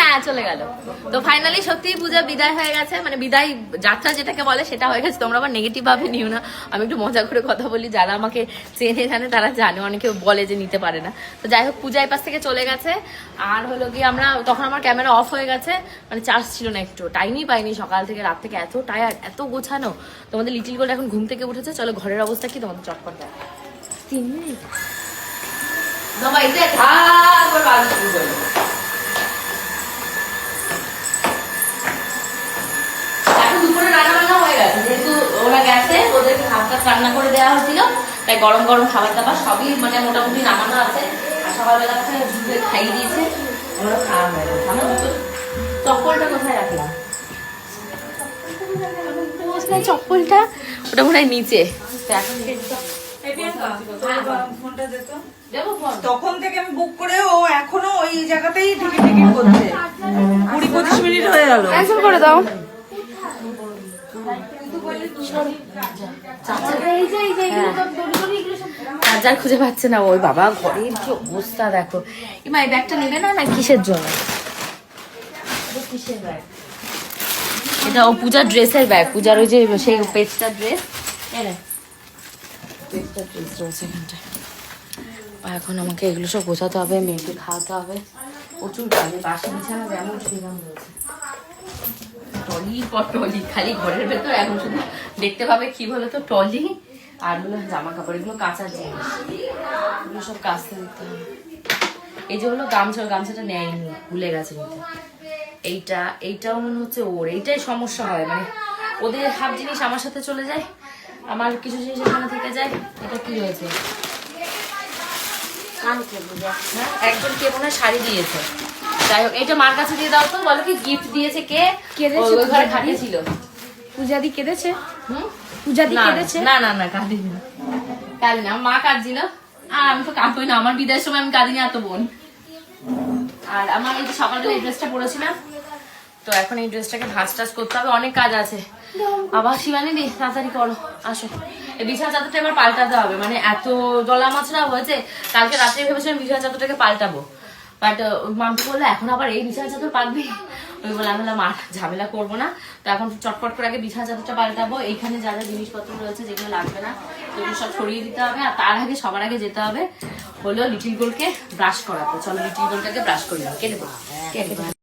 হ্যাঁ চলে গেল। তো ফাইনালি সত্যি পূজা বিদায় হয়ে গেছে, মানে বিদায় যাত্রা যেটাকে বলে সেটা হয়ে গেছে। তোমরা আবার নেগেটিভ ভাবে নিও না, আমি একটু মজা করে কথা বলি, যারা আমাকে চেনে জানে তারা জানে, অনেকে বলে যে নিতে পারে না। তো যাই হোক পূজা এই পাশ থেকে চলে গেছে। আর হলো কি আমরা তখন আমার ক্যামেরা অফ হয়ে গেছে, মানে চার্জ ছিল না, একটু টাইমই পাইনি, সকাল থেকে রাত থেকে এত টায়ার্ড, এত গোছানো। তোমাদের লিটিল গোল্ড এখন ঘুম থেকে উঠেছে, চলো ঘরের অবস্থা কি তোমাদের চটপট দেয়। 3 মিনিট বাবা এটা ধার বাজ শুরু করলো। এখন দুপুরে রান্না বান্না হয়ে গেছে, যেহেতু ওরা গেছে ওদেরকে ভাতটা রান্না করে দেওয়া হয়েছিল, তাই গরম গরম খাবার দাবার সবই মানে মোটামুটি নামানো আছে। আর সকালবেলা দুধে খাইয়ে দিয়েছে, আমরা খাওয়া হয়ে গেছে। আমরা চপ্পলটা কোথায় রাখলাম? চপ্পলটা ওটা মনে হয় নিচে। তখন থেকে আমি বুক করে ও এখনো ওই জায়গাতেই টিকিট করছে। 20-25 মিনিট হয়ে গেল। ক্যান্সেল করে দাও। চার্জার খুঁজে পাচ্ছে না ওই বাবা, ঘরের কি অবস্থা দেখো। এমা এই ব্যাগটা নেবে না না কিসের জন্য? কিসের ব্যাগ এটা? ও পূজার ড্রেসের ব্যাগ, পূজার ওই যে সেই পেজটা ড্রেস, পেজটা ড্রেস রয়েছে এখানটায়। এখন আমাকে এগুলো সব গোছাতে হবে, মেয়েকে খাওয়াতে হবে, প্রচুর কাজে। বাসি বিছানা যেমন সেরকম রয়েছে, টলি পর টলি, খালি ঘরের ভেতর। এখন শুধু দেখতে পাবে কি বলো তো, টলি আর হলো জামা কাপড়, এগুলো কাঁচার জিনিস, এগুলো সব কাচতে দিতে হবে। এই যে হলো গামছা, গামছাটা নেয়নি, ভুলে গেছে নিতে। এইটাও মনে হচ্ছে ওর, এইটাই সমস্যা হয়, মানে ওদের হাফ জিনিস আমার সাথে চলে যায়, আমার কিছু জিনিস এখানে থেকে যায়। এটা কি হয়েছে? একজন কে মনে হয় শাড়ি দিয়েছে। যাই হোক এটা মার কাছে দিয়ে দাও তো, বলো কি গিফট দিয়েছে কে? ওই ঘরে খাটে ছিল। পূজাদি কেঁদেছে? পূজাদি কেঁদেছে? না না না কাঁদিনি, কাঁদিনি। আমার মা কাঁদছিল, আর আমি তো কাঁদবই না, আমার বিদায়ের সময় আমি কাঁদিনি এত বোন। আর আমার এই যে সকালবেলা এই ড্রেসটা পরেছিলাম, তো এখন এই ড্রেসটাকে ভাঁজ টাজ করতে হবে, অনেক কাজ আছে। আবার শিবানী দি তাড়াতাড়ি করো, আসো। এই বিছানা চাদরটা এবার পাল্টাতে হবে, মানে এত দলা মাছরা হয়েছে। কালকে রাত্রে ভেবেছিলাম বিছানা চাদরটাকে পাল্টাবো, বাট মাম্পি বললো এখন আবার এই বিছানা চাদর পাল্টবি। ওই বলে আমি বললাম আর ঝামেলা করবো না, তো এখন চটপট করে আগে বিছানা চাদরটা পাল্টাবো। এইখানে যা যা জিনিসপত্র রয়েছে যেগুলো লাগবে না সেগুলো সব ছড়িয়ে দিতে হবে। আর তার আগে সবার আগে যেতে হবে হলো লিটিল গোল্ডকে ব্রাশ করাতে। চলো লিটিল গোল্ডটাকে ব্রাশ করি, কেটে দেবো।